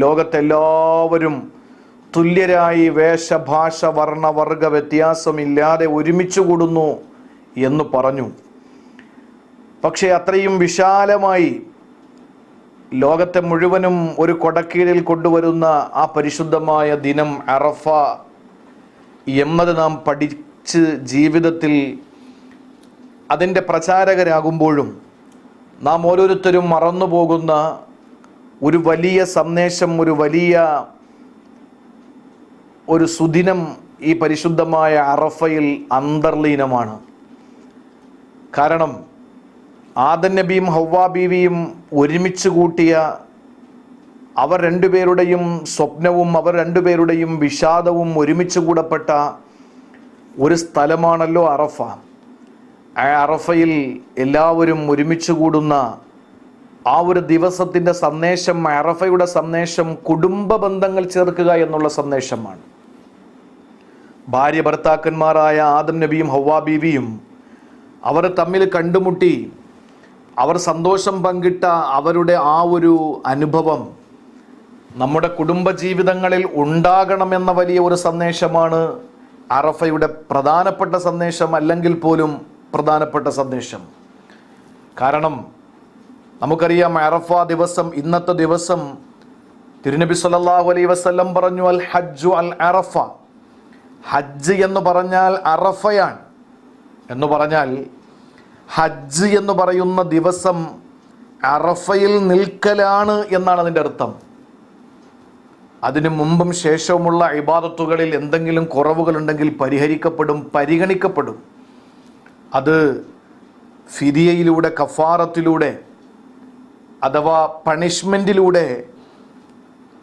ലോകത്തെല്ലാവരും തുല്യരായി വേഷഭാഷ വർണ്ണവർഗ വ്യത്യാസമില്ലാതെ ഒരുമിച്ച് കൂടുന്നു എന്ന് പറഞ്ഞു. പക്ഷേ അത്രയും വിശാലമായി ലോകത്തെ മുഴുവനും ഒരു കൊടക്കീഴിൽ കൊണ്ടുവരുന്ന ആ പരിശുദ്ധമായ ദിനം അറഫ എന്നത് നാം പഠിച്ച് ജീവിതത്തിൽ അതിൻ്റെ പ്രചാരകരാകുമ്പോഴും നാം ഓരോരുത്തരും മറന്നുപോകുന്ന ഒരു വലിയ സന്ദേശം, ഒരു സുദിനം ഈ പരിശുദ്ധമായ അറഫയിൽ അന്തർലീനമാണ്. കാരണം ആദം നബിയും ഹവ്വാ ബീവിയും ഒരുമിച്ച് കൂട്ടിയ അവർ രണ്ടുപേരുടെയും സ്വപ്നവും അവർ രണ്ടുപേരുടെയും വിഷാദവും ഒരുമിച്ച് കൂടപ്പെട്ട ഒരു സ്ഥലമാണല്ലോ അറഫ. ആ അറഫയിൽ എല്ലാവരും ഒരുമിച്ച് കൂടുന്ന ആ ഒരു ദിവസത്തിൻ്റെ സന്ദേശം, അറഫയുടെ സന്ദേശം കുടുംബ ബന്ധങ്ങൾ ചേർക്കുക എന്നുള്ള സന്ദേശമാണ്. ഭാര്യ ഭർത്താക്കന്മാരായ ആദം നബിയും ഹവ്വാ ബീവിയും അവർ തമ്മിൽ കണ്ടുമുട്ടി അവർ സന്തോഷം പങ്കിട്ട അവരുടെ ആ ഒരു അനുഭവം നമ്മുടെ കുടുംബജീവിതങ്ങളിൽ ഉണ്ടാകണമെന്ന വലിയ ഒരു സന്ദേശമാണ് അറഫയുടെ പ്രധാനപ്പെട്ട സന്ദേശം, അല്ലെങ്കിൽ പോലും പ്രധാനപ്പെട്ട സന്ദേശം. കാരണം നമുക്കറിയാം, അറഫ ദിവസം, ഇന്നത്തെ ദിവസം തിരുനബി സല്ലല്ലാഹു അലൈഹി വസല്ലം പറഞ്ഞു, അൽ ഹജ്ജു അൽ അറഫ. ഹജ്ജ് എന്ന് പറഞ്ഞാൽ അറഫയാണ്. എന്ന് പറഞ്ഞാൽ ഹജ്ജ് എന്ന് പറയുന്ന ദിവസം അറഫയിൽ നിൽക്കലാണ് എന്നാണ് അതിൻ്റെ അർത്ഥം. അതിനു മുമ്പും ശേഷവുമുള്ള ഇബാദത്തുകളിൽ എന്തെങ്കിലും കുറവുകളുണ്ടെങ്കിൽ പരിഗണിക്കപ്പെടും. അത് ഫിദിയയിലൂടെ, കഫാറത്തിലൂടെ, അഥവാ പണിഷ്മെൻറ്റിലൂടെ,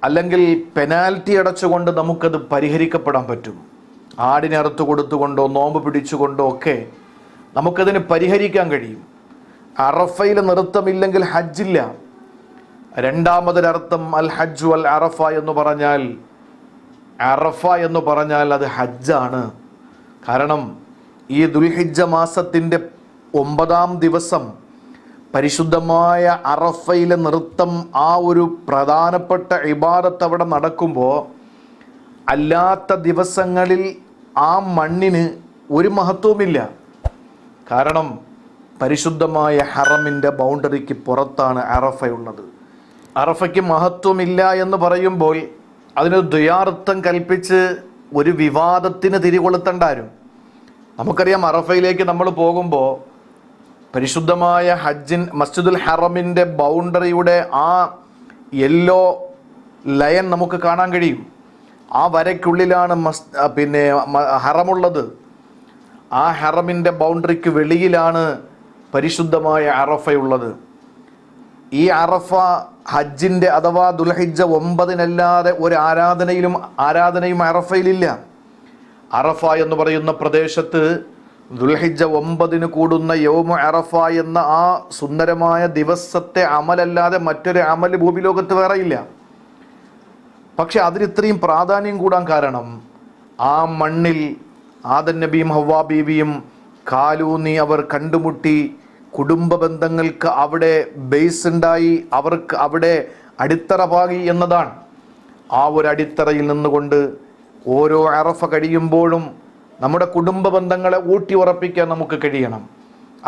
അല്ലെങ്കിൽ പെനാൽറ്റി അടച്ചുകൊണ്ട് നമുക്കത് പരിഹരിക്കപ്പെടാൻ പറ്റും. ആടിനെ അറുത്ത് കൊടുത്തുകൊണ്ടോ നോമ്പ് പിടിച്ചുകൊണ്ടോ ഒക്കെ നമുക്കതിന് പരിഹരിക്കാൻ കഴിയും. അറഫയിൽ നൃത്തമില്ലെങ്കിൽ ഹജ്ജില്ല. രണ്ടാമതൊരർത്ഥം അൽ ഹജ്ജു അൽ അറഫ എന്ന് പറഞ്ഞാൽ, അറഫ എന്ന് പറഞ്ഞാൽ അത് ഹജ്ജാണ്. കാരണം ഈ ദുൽഹിജ്ജ മാസത്തിൻ്റെ 9-ാം ദിവസം പരിശുദ്ധമായ അറഫയിലെ നൃത്തം, ആ ഒരു പ്രധാനപ്പെട്ട ഇബാദത്ത് അവിടെ നടക്കുമ്പോൾ അല്ലാത്ത ദിവസങ്ങളിൽ ആ മണ്ണിന് ഒരു മഹത്വമില്ല. കാരണം പരിശുദ്ധമായ ഹറമിൻ്റെ ബൗണ്ടറിക്ക് പുറത്താണ് അറഫയുള്ളത്. അറഫയ്ക്ക് മഹത്വമില്ല എന്ന് പറയുമ്പോൾ അതിന് ദ്വയാർത്ഥം കൽപ്പിച്ച് ഒരു വിവാദത്തിന് തിരികൊളുത്തണ്ടാരും. നമുക്കറിയാം, അറഫയിലേക്ക് നമ്മൾ പോകുമ്പോൾ പരിശുദ്ധമായ മസ്ജിദുൽ ഹറമിൻ്റെ ബൗണ്ടറിയുടെ ആ യെല്ലോ ലയൻ നമുക്ക് കാണാൻ കഴിയും. ആ വരയ്ക്കുള്ളിലാണ് ഹറമുള്ളത്. ആ ഹറമിൻ്റെ ബൗണ്ടറിക്ക് വെളിയിലാണ് പരിശുദ്ധമായ അറഫയുള്ളത്. ഈ അറഫ ഹജ്ജിൻ്റെ അഥവാ ദുൽഹിജ്ജ 9-നല്ലാതെ ഒരു ആരാധനയും അറഫയിലില്ല. അറഫ എന്ന് പറയുന്ന പ്രദേശത്ത് ദുൽഹിജ്ജ 9 കൂടുന്ന യൗമ അറഫ എന്ന ആ സുന്ദരമായ ദിവസത്തെ അമലല്ലാതെ മറ്റൊരു അമൽ ഭൂമിലോകത്ത് വേറെയില്ല. പക്ഷെ അതിനിത്രയും പ്രാധാന്യം കൂടാൻ കാരണം ആ മണ്ണിൽ ആദം നബിയും ഹവ്വാ ബീവിയും കാലൂന്നി അവർ കണ്ടുമുട്ടി. കുടുംബ ബന്ധങ്ങൾക്ക് അവിടെ ബേസ് ഉണ്ടായി, അവർക്ക് അവിടെ അടിത്തറ പാകി എന്നതാണ്. ആ ഒരു അടിത്തറയിൽ നിന്നുകൊണ്ട് ഓരോ അറഫ കഴിയുമ്പോഴും നമ്മുടെ കുടുംബ ബന്ധങ്ങളെ ഊട്ടി ഉറപ്പിക്കാൻ നമുക്ക് കഴിയണം.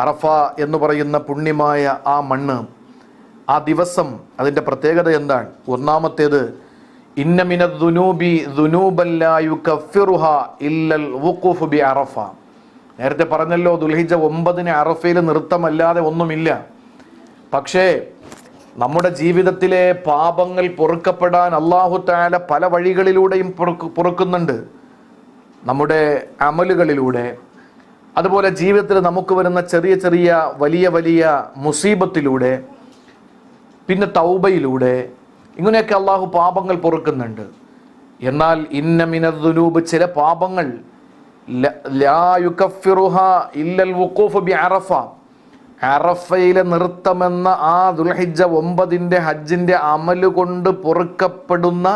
അറഫ എന്ന് പറയുന്ന പുണ്യമായ ആ മണ്ണ്, ആ ദിവസം, അതിൻ്റെ പ്രത്യേകത എന്താണ്? ഒന്നാമത്തേത്, ഇന്ന മിനദ് ദുനൂബി ദുനൂബൻ ലാ യുകഫിറുഹാ ഇല്ലൽ വുഖൂഫ് ബി അറഫ. നേരത്തെ പറഞ്ഞല്ലോ, ദുൽഹിജ്ജ 9-ന് അറഫയിൽ നൃത്തമല്ലാതെ ഒന്നുമില്ല. പക്ഷേ നമ്മുടെ ജീവിതത്തിലെ പാപങ്ങൾ പൊറുക്കപ്പെടാൻ അല്ലാഹു തആല പല വഴികളിലൂടെയും പൊറുക്കുന്നുണ്ട്. നമ്മുടെ അമലുകളിലൂടെ, അതുപോലെ ജീവിതത്തിൽ നമുക്ക് വരുന്ന ചെറിയ ചെറിയ വലിയ മുസീബത്തിലൂടെ, പിന്നെ തൗബയിലൂടെ, ഇങ്ങനെയൊക്കെ അള്ളാഹു പാപങ്ങൾ പൊറുക്കുന്നുണ്ട്. എന്നാൽ ഇന്ന മിനദ് ദുനൂബ്, ചില പാപങ്ങൾ ലാ യുകഫിറുഹാ ഇല്ലൽ വുഖൂഫ് ബി അറഫ, അറഫയിലെ നൃത്തമെന്ന ആ ദുൽഹിജ്ജ 9-ന്റെ ഹജ്ജിൻ്റെ അമല് കൊണ്ട് പൊറുക്കപ്പെടുന്ന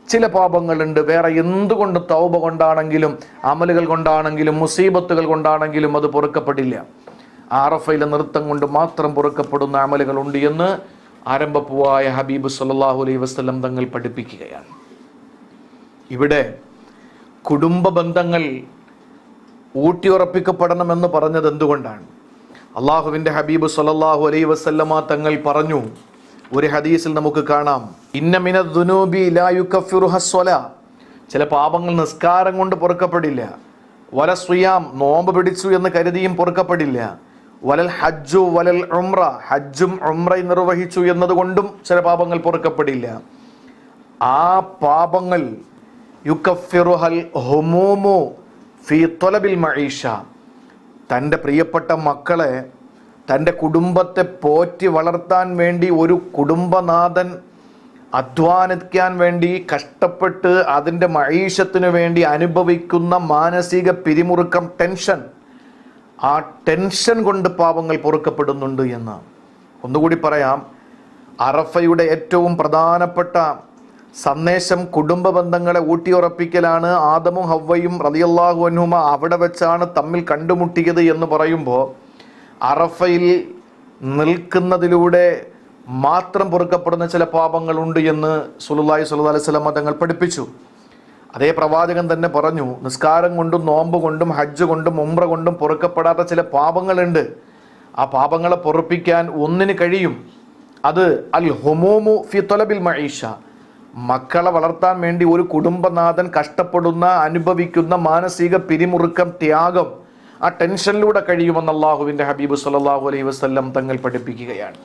ചില പാപങ്ങളുണ്ട്. വേറെ എന്തുകൊണ്ട് തൗബ കൊണ്ടാണെങ്കിലും അമലുകൾ കൊണ്ടാണെങ്കിലും മുസീബത്തുകൾ കൊണ്ടാണെങ്കിലും അത് പൊറുക്കപ്പെടില്ല. അറഫയിലെ നൃത്തം കൊണ്ട് മാത്രം പൊറുക്കപ്പെടുന്ന അമലുകളുണ്ട് എന്ന് ആരംഭപ്പൂവായ ഹബീബ് സല്ലല്ലാഹു അലൈഹി വസല്ലം തങ്ങൾ പഠിപ്പിക്കുകയാണ്. ഇവിടെ കുടുംബ ബന്ധങ്ങൾ ഊട്ടിയുറപ്പിക്കപ്പെടണമെന്ന് പറഞ്ഞത് എന്തുകൊണ്ടാണ്? അള്ളാഹുവിൻ്റെ ഹബീബ് സല്ലല്ലാഹു അലൈഹി വസല്ലമ തങ്ങൾ പറഞ്ഞു, ഒരു ഹദീസിൽ നമുക്ക് കാണാം, ഇന്ന മിനദ് ദുനൂബി ലാ യുകഫിറുഹ സ്വലാ, ചില പാപങ്ങൾ നിസ്കാരം കൊണ്ട് പൊറുക്കപ്പെടില്ല. വല സുയാം, നോമ്പ് പിടിച്ചു എന്ന് കരുതിയും പൊറുക്കപ്പെടില്ല. വലൽ ഹജ്ജു വലൽ ഉംറ, ഹജ്ജും ഉംറയും നിർവഹിച്ചു എന്നതുകൊണ്ടും ചില പാപങ്ങൾ പൊറുക്കപ്പെടില്ല. ആ പാപങ്ങൾ യുകഫിറുഹൽ ഹുമൂമു ഫീ ത്വലബിൽ മഈഷ, തൻ്റെ പ്രിയപ്പെട്ട മക്കളെ, തൻ്റെ കുടുംബത്തെ പോറ്റി വളർത്താൻ വേണ്ടി ഒരു കുടുംബനാഥൻ അധ്വാനിക്കാൻ വേണ്ടി കഷ്ടപ്പെട്ട് അതിൻ്റെ മഈഷത്തിന് വേണ്ടി അനുഭവിക്കുന്ന മാനസിക പിരിമുറുക്കം, ടെൻഷൻ, ആ ടെൻഷൻ കൊണ്ട് പാപങ്ങൾ പൊറുക്കപ്പെടുന്നുണ്ട് എന്ന്. ഒന്നുകൂടി പറയാം, അറഫയുടെ ഏറ്റവും പ്രധാനപ്പെട്ട സന്ദേശം കുടുംബ ബന്ധങ്ങളെ ഊട്ടിയുറപ്പിക്കലാണ്. ആദമും ഹവ്വയും റളിയല്ലാഹു അൻഹുമ അവിടെ വെച്ചാണ് തമ്മിൽ കണ്ടുമുട്ടിയത് എന്ന് പറയുമ്പോൾ അറഫയിൽ നിൽക്കുന്നതിലൂടെ മാത്രം പൊറുക്കപ്പെടുന്ന ചില പാപങ്ങളുണ്ട് എന്ന് റസൂലുള്ളാഹി സ്വല്ലല്ലാഹു അലൈഹി വസല്ലം തങ്ങൾ പഠിപ്പിച്ചു. അതേ പ്രവാചകൻ തന്നെ പറഞ്ഞു, നിസ്കാരം കൊണ്ടും നോമ്പ് കൊണ്ടും ഹജ്ജ് കൊണ്ടും ഉംറ കൊണ്ടും പൊറുക്കപ്പെടാത്ത ചില പാപങ്ങളുണ്ട്. ആ പാപങ്ങളെ പൊറുപ്പിക്കാൻ ഒന്നിന് കഴിയും. അത് അൽ ഹുമൂമു ഫി ത്വലബിൽ മഈഷ, മക്കളെ വളർത്താൻ വേണ്ടി ഒരു കുടുംബനാഥൻ കഷ്ടപ്പെടുന്ന അനുഭവിക്കുന്ന മാനസിക പിരിമുറുക്കം, ത്യാഗം, ആ ടെൻഷനിലൂടെ കഴിയുമെന്ന് അല്ലാഹുവിൻ്റെ ഹബീബ് സല്ലല്ലാഹു അലൈഹി വസല്ലം തങ്ങൾ പഠിപ്പിക്കുകയാണ്.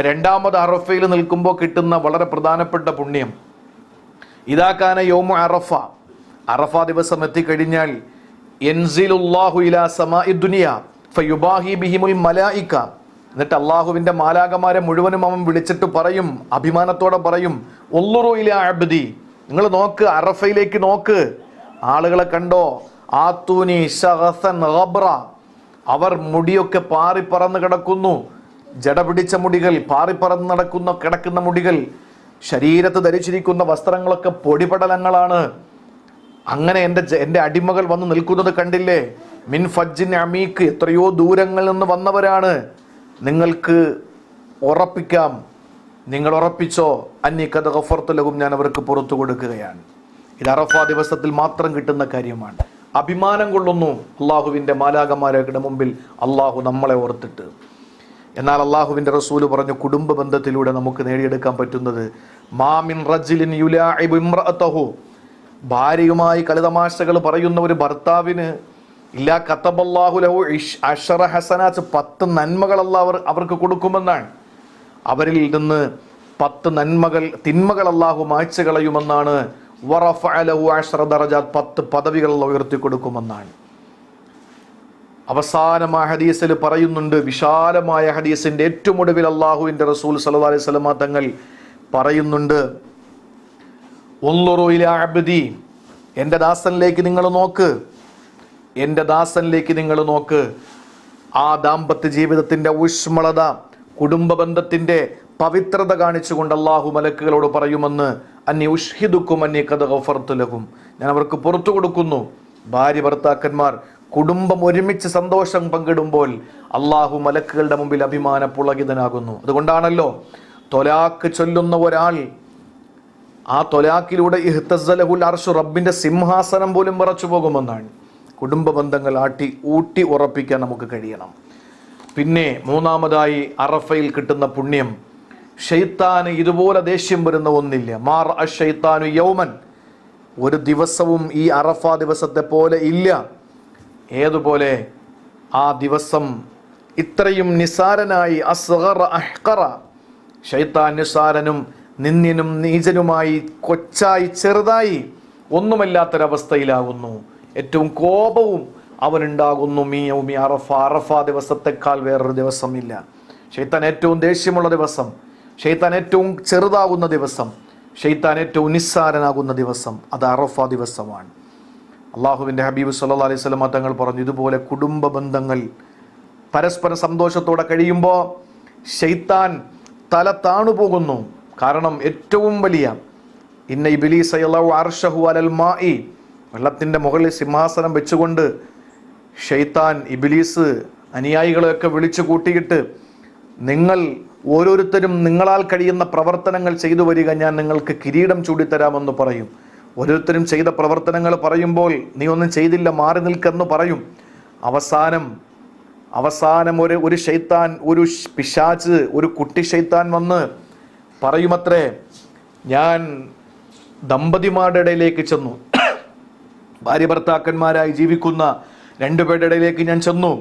രണ്ടാമത് അറഫയിൽ നിൽക്കുമ്പോൾ കിട്ടുന്ന വളരെ പ്രധാനപ്പെട്ട പുണ്യം, ഇദാകാന യൗമു അറഫ, അറഫ ദിവസം എത്തിക്കഴിഞ്ഞാൽ യൻസിലുല്ലാഹു ഇലാ സമാഇ ദുനിയ ഫയുബാഹി ബിഹിമുൽ മലായിക, എന്നിട്ട് അള്ളാഹുവിൻ്റെ മാലാകമാരെ മുഴുവനും അവൻ വിളിച്ചിട്ട് പറയും, അഭിമാനത്തോടെ പറയും, ഉള്ളുറു ഇലാ അബ്ദി, നിങ്ങൾ നോക്ക്, അറഫയിലേക്ക് നോക്ക്, ആളുകളെ കണ്ടോ, ആത്തൂനി ശഗസൻ ഗബ്ര, അവർ മുടിയൊക്കെ പാറിപ്പറന്ന് കിടക്കുന്നു, ജട പിടിച്ച മുടികൾ, പാറിപ്പറന്ന് കിടക്കുന്ന മുടികൾ, ശരീരത്ത് ധരിച്ചിരിക്കുന്ന വസ്ത്രങ്ങളൊക്കെ പൊടിപടലങ്ങളാണ്. അങ്ങനെ എൻ്റെ അടിമകൾ വന്ന് നിൽക്കുന്നത് കണ്ടില്ലേ, മിൻ ഫജ്ജിൻ അമീക്ക്, എത്രയോ ദൂരങ്ങളിൽ നിന്ന് വന്നവരാണ്, നിങ്ങൾക്ക് ഉറപ്പിക്കാം, നിങ്ങൾ ഉറപ്പിച്ചോ, അന്നി ഖദ് ഗഫർതു ലഹും, ഞാൻ അവർക്ക് പുറത്തു കൊടുക്കുകയാണ്. ഇത് അറഫ ദിവസത്തിൽ മാത്രം കിട്ടുന്ന കാര്യമാണ്. അഭിമാനം കൊള്ളുന്നു അള്ളാഹുവിൻ്റെ മാലാകമാരുടെ മുമ്പിൽ അള്ളാഹു നമ്മളെ ഓർത്തിട്ട്. എന്നാൽ അള്ളാഹുവിൻ്റെ റസൂല് പറഞ്ഞു, കുടുംബ ബന്ധത്തിലൂടെ നമുക്ക് നേടിയെടുക്കാൻ പറ്റുന്നത്, മാമിൻ റജ്ലിൻ യുലാഇബു ഇംറഅതഹു, ഭാര്യയുമായി കളിതമാശകൾ പറയുന്ന ഒരു ഭർത്താവിന് ഇല്ലാ കതബല്ലാഹു ലഹു അശറ ഹസനാത്ത്, 10 നന്മകൾ അല്ലാഹു അവർക്ക് കൊടുക്കുമെന്നാണ്. അവരിൽ നിന്ന് 10 തിന്മകൾ അല്ലാഹു മായ്ച്ചു കളയുമെന്നാണ്. വറഫഅ ലഹു അശറ ദറജാത്ത്, 10 പദവികൾ ഉയർത്തി കൊടുക്കുമെന്നാണ്. അവസാനമായ ഹദീസിൽ പറയുന്നുണ്ട്, വിശാലമായ ഹദീസിന്റെ ഏറ്റവും ഒടുവിൽ അല്ലാഹുവിൻ്റെ റസൂൽ സല്ലല്ലാഹു അലൈഹി വസല്ലം തങ്ങൾ പറയുന്നുണ്ട്, ഉൻളുറു ഇലാ അബ്ദി, എൻ്റെ ദാസനിലേക്ക് നിങ്ങൾ നോക്ക്, എൻ്റെ ദാസനിലേക്ക് നിങ്ങൾ നോക്ക്. ആ ദാമ്പത്യ ജീവിതത്തിൻ്റെ ഊഷ്മളത, കുടുംബ ബന്ധത്തിൻ്റെ പവിത്രത കാണിച്ചുകൊണ്ട് അള്ളാഹു മലക്കുകളോട് പറയുമെന്ന്, അന്നി ഉഷ്ഹിദുക്കും അന്നി ഖദ് ഗഫർതു ലഹും, ഞാൻ അവർക്ക് പുറത്തു കൊടുക്കുന്നു. ഭാര്യ ഭർത്താക്കന്മാർ കുടുംബം ഒരുമിച്ച് സന്തോഷം പങ്കിടുമ്പോൾ അള്ളാഹു മലക്കുകളുടെ മുമ്പിൽ അഭിമാന പുളകിതനാകുന്നു. അതുകൊണ്ടാണല്ലോ തൊലാക്ക് ചൊല്ലുന്ന ഒരാൾ, ആ തൊലാക്കിലൂടെ ഇഹ്തസ്സലഹുൽ അർശു, റബ്ബിൻ്റെ സിംഹാസനം പോലും വിറച്ചു പോകുമെന്നാണ്. കുടുംബ ബന്ധങ്ങൾ ഊട്ടി ഉറപ്പിക്കാൻ നമുക്ക് കഴിയണം. പിന്നെ മൂന്നാമതായി അറഫയിൽ കിട്ടുന്ന പുണ്യം, ഷെയ്ത്താന് ഇതുപോലെ ദേഷ്യം വരുന്ന ഒന്നില്ല. മാർ അഷൈത്താനു യൗമൻ, ഒരു ദിവസവും ഈ അറഫ ദിവസത്തെ പോലെ ഇല്ല. ഏതുപോലെ? ആ ദിവസം ഇത്രയും നിസാരനായി, അസ്ഗറ അഹ്ഖറ, ഷൈത്താൻ നിസാരനും നിന്ദ്യനും നീചനുമായി, കൊച്ചായി, ചെറുതായി, ഒന്നുമല്ലാത്തൊരവസ്ഥയിലാകുന്നു. ഏറ്റവും കോപവും അവനുണ്ടാകുന്നു. മീ അറഫ, അറഫ ദിവസത്തെക്കാൾ വേറൊരു ദിവസമില്ല. ഷൈത്താൻ ഏറ്റവും ദേഷ്യമുള്ള ദിവസം, ഷൈത്താൻ ഏറ്റവും ചെറുതാകുന്ന ദിവസം, ഷൈത്താൻ ഏറ്റവും നിസ്സാരനാകുന്ന ദിവസം, അത് അറഫ ദിവസമാണ്. അള്ളാഹുവിൻ്റെ ഹബീബ് സല്ലല്ലാഹു അലൈഹി വസല്ലം തങ്ങൾ പറഞ്ഞു, ഇതുപോലെ കുടുംബ ബന്ധങ്ങൾ പരസ്പര സന്തോഷത്തോടെ കഴിയുമ്പോൾ ഷൈത്താൻ തല താണു പോകുന്നു. കാരണം ഏറ്റവും വലിയ, ഇന്ന ഇബ്ലീസ യളഉ അർശഹു അലൽ മാഇ, വെള്ളത്തിൻ്റെ മുകളിൽ സിംഹാസനം വെച്ചുകൊണ്ട് ഷൈത്താൻ, ഇബ്ലീസ് അനുയായികളെയൊക്കെ വിളിച്ചു കൂട്ടിയിട്ട്, നിങ്ങൾ ഓരോരുത്തരും നിങ്ങളാൽ കഴിയുന്ന പ്രവർത്തനങ്ങൾ ചെയ്തു വരിക, ഞാൻ നിങ്ങൾക്ക് കിരീടം ചൂടിത്തരാമെന്ന് പറയും. ഓരോരുത്തരും ചെയ്ത പ്രവർത്തനങ്ങൾ പറയുമ്പോൾ നീ ഒന്നും ചെയ്തില്ല, മാറി നിൽക്കെന്ന് പറയും. അവസാനം ഒരു ശൈത്താൻ, ഒരു പിശാച്, ഒരു കുട്ടി ശൈത്താൻ വന്ന് പറയുമത്രേ, ഞാൻ ദമ്പതിമാരുടെ ഇടയിലേക്ക് ചെന്നു, ഭാര്യ ഭർത്താക്കന്മാരായി ജീവിക്കുന്ന രണ്ടുപേരുടെ ഇടയിലേക്ക് ഞാൻ ചെന്നു.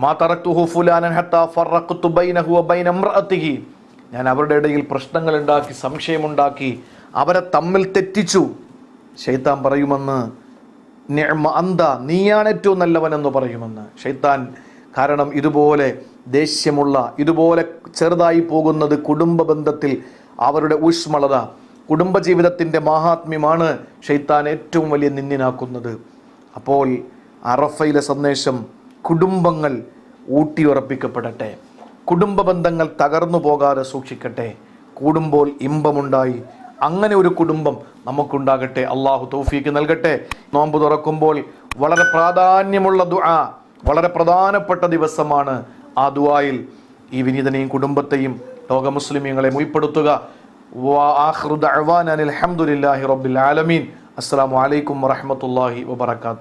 മാ തറക്തുഹു ഫുലാനൻ ഹത്താ ഫറഖ്തു ബൈനഹു വബൈന ഇംറഅതിഹി, ഞാൻ അവരുടെ ഇടയിൽ പ്രശ്നങ്ങൾ ഉണ്ടാക്കി, സംശയമുണ്ടാക്കി, അവരെ തമ്മിൽ തെറ്റിച്ചു. ശൈത്താൻ പറയുമെന്ന്, നിഅമ അന്ത, നീയാണ് ഏറ്റവും നല്ലവനെന്ന് പറയുമെന്ന് ശൈത്താൻ. കാരണം ഇതുപോലെ ദേഷ്യമുള്ള, ഇതുപോലെ ചെറുതായി പോകുന്നത് കുടുംബ ബന്ധത്തിൽ അവരുടെ ഊഷ്മളത, കുടുംബജീവിതത്തിൻ്റെ മാഹാത്മ്യമാണ് ശൈത്താൻ ഏറ്റവും വലിയ നിന്ദിനാക്കുന്നത്. അപ്പോൾ അറഫയിലെ സന്ദേശം, കുടുംബങ്ങൾ ഊട്ടിയുറപ്പിക്കപ്പെടട്ടെ, കുടുംബ ബന്ധങ്ങൾ തകർന്നു പോകാതെ സൂക്ഷിക്കട്ടെ, കൂടുമ്പോൾ ഇമ്പമുണ്ടായി അങ്ങനെ ഒരു കുടുംബം നമുക്കുണ്ടാകട്ടെ. അള്ളാഹു തൗഫീക്ക് നൽകട്ടെ. നോമ്പ് തുറക്കുമ്പോൾ വളരെ പ്രാധാന്യമുള്ള ദുആ, വളരെ പ്രധാനപ്പെട്ട ദിവസമാണ്. ആ ദുആയിൽ ഈ വിനീതനെയും കുടുംബത്തെയും ലോക മുസ്ലിമീങ്ങളെ ഉൾപ്പെടുത്തുക. വആഖിറു ദഅ്വാനാ അൽഹംദുലില്ലാഹി റബ്ബിൽ ആലമീൻ. അസ്സലാമു അലൈക്കും വറഹ്മത്തുള്ളാഹി വബറകാതുഹു.